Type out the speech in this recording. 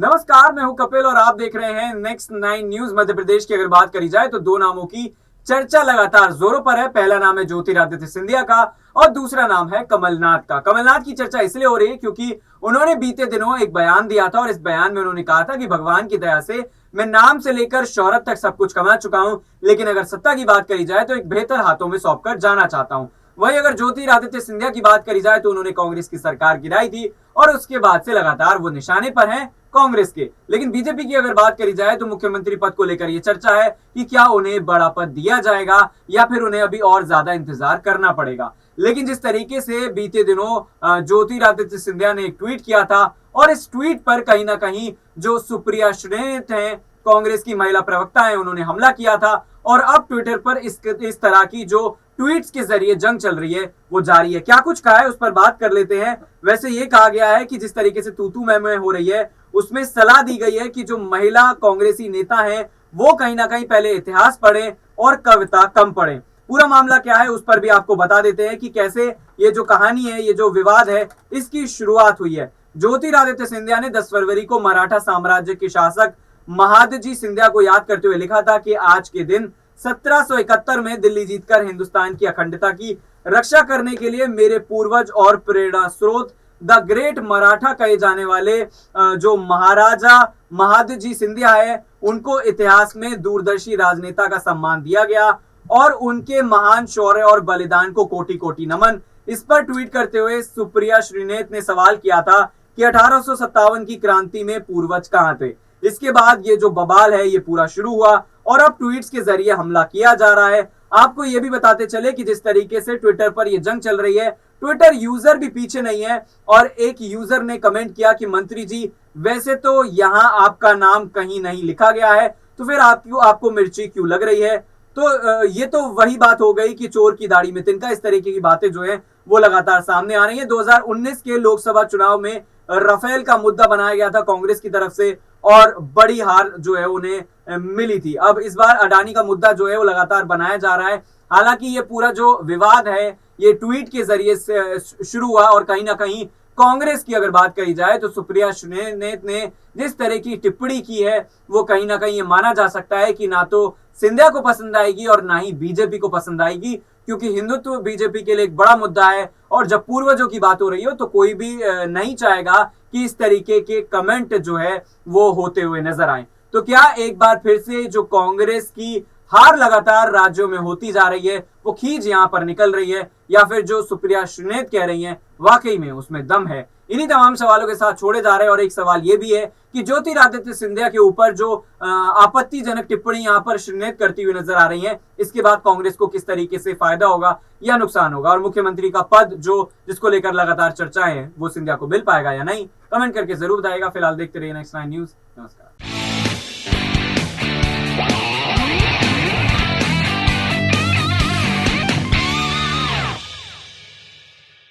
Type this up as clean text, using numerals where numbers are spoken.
नमस्कार, मैं हूं कपिल और आप देख रहे हैं नेक्स्ट 9 न्यूज। मध्य प्रदेश की अगर बात करी जाए तो दो नामों की चर्चा लगातार जोरों पर है। पहला नाम है ज्योतिरादित्य सिंधिया का और दूसरा नाम है कमलनाथ का। कमलनाथ की चर्चा इसलिए हो रही है क्योंकि उन्होंने बीते दिनों एक बयान दिया था और इस बयान में उन्होंने कहा था कि भगवान की दया से मैं नाम से लेकर शोहरत तक सब कुछ कमा चुका हूं, लेकिन अगर सत्ता की बात करी जाए तो एक बेहतर हाथों में सौंपकर जाना चाहता हूं। वहीं अगर ज्योतिरादित्य सिंधिया की बात करी जाए तो उन्होंने कांग्रेस की सरकार गिराई थी और उसके बाद से लगातार वो निशाने पर हैं कांग्रेस के। लेकिन बीजेपी की अगर बात करी जाए तो मुख्यमंत्री पद को लेकर यह चर्चा है कि क्या उन्हें बड़ा पद दिया जाएगा या फिर उन्हें अभी और ज्यादा इंतजार करना पड़ेगा। लेकिन जिस तरीके से बीते दिनों ज्योतिरादित्य सिंधिया ने एक ट्वीट किया था और इस ट्वीट पर कहीं ना कहीं जो सुप्रिया श्रीनेत हैं, कांग्रेस की महिला प्रवक्ता हैं, उन्होंने हमला किया था और अब ट्विटर पर इस तरह की जो ट्वीट्स के जरिए जंग चल रही है वो जारी है। क्या कुछ कहा है उस पर बात कर लेते हैं। वैसे ये कहा गया है कि जिस तरीके से तूतू मैं हो रही है उसमें सलाह दी गई है कि जो महिला कांग्रेसी नेता हैं वो कहीं ना कहीं पहले इतिहास पढ़ें और कविता कम पढ़ें। पूरा मामला क्या है उस पर भी आपको बता देते हैं कि कैसे ये जो कहानी है, ये जो विवाद है, इसकी शुरुआत हुई है। ज्योतिरादित्य सिंधिया ने 10 फरवरी को मराठा साम्राज्य के शासक महादजी सिंधिया को याद करते हुए लिखा था कि आज के दिन 1771 में दिल्ली जीतकर हिंदुस्तान की अखंडता की रक्षा करने के लिए मेरे पूर्वज और प्रेरणा स्रोत द ग्रेट मराठा कहे जाने वाले जो महाराजा महादजी सिंधिया है उनको इतिहास में दूरदर्शी राजनेता का सम्मान दिया गया और उनके महान शौर्य और बलिदान को कोटि कोटि नमन। इस पर ट्वीट करते हुए सुप्रिया श्रीनेत ने सवाल किया था कि 1857 की क्रांति में पूर्वज कहां थे। इसके बाद ये जो बवाल है ये पूरा शुरू हुआ और अब ट्वीट्स के जरिए हमला किया जा रहा है। आपको ये भी बताते चले कि जिस तरीके से ट्विटर पर ये जंग चल रही है, ट्विटर यूजर भी पीछे नहीं है और एक यूजर ने कमेंट किया कि मंत्री जी वैसे तो यहाँ आपका नाम कहीं नहीं लिखा गया है, तो फिर आपको मिर्ची क्यों लग रही है। तो ये तो वही बात हो गई कि चोर की दाढ़ी में तिनका। इस तरीके की बातें जो है वो लगातार सामने आ रही है। 2019 के लोकसभा चुनाव में राफेल का मुद्दा बनाया गया था कांग्रेस की तरफ से और बड़ी हार जो है उन्हें मिली थी। अब इस बार अडानी का मुद्दा जो है वो लगातार बनाया जा रहा है। हालांकि ये पूरा जो विवाद है ये ट्वीट के जरिए से शुरू हुआ और कहीं ना कहीं कांग्रेस की अगर बात करी जाए तो सुप्रिया श्रीनेत ने जिस तरह की टिप्पणी की है वो कहीं ना कहीं ये माना जा सकता है कि ना तो सिंधिया को पसंद आएगी और ना ही बीजेपी को पसंद आएगी, क्योंकि हिंदुत्व बीजेपी के लिए एक बड़ा मुद्दा है और जब पूर्वजों की बात हो रही हो तो कोई भी नहीं चाहेगा कि इस तरीके के कमेंट जो है वो होते हुए नजर आए। तो क्या एक बार फिर से जो कांग्रेस की हार लगातार राज्यों में होती जा रही है वो खींच यहां पर निकल रही है या फिर जो सुप्रिया श्रीनेत कह रही हैं वाकई में उसमें दम है? इन्हीं तमाम सवालों के साथ छोड़े जा रहे हैं और एक सवाल ये भी है कि ज्योतिरादित्य सिंधिया के ऊपर जो आपत्तिजनक टिप्पणी यहां पर श्रीनेत करती हुई नजर आ रही है, इसके बाद कांग्रेस को किस तरीके से फायदा होगा या नुकसान होगा और मुख्यमंत्री का पद जो जिसको लेकर लगातार चर्चाएं हैं वो सिंधिया को मिल पाएगा या नहीं, कमेंट करके जरूर बताएगा। फिलहाल देखते रहिए नेक्स्ट 9 न्यूज। नमस्कार।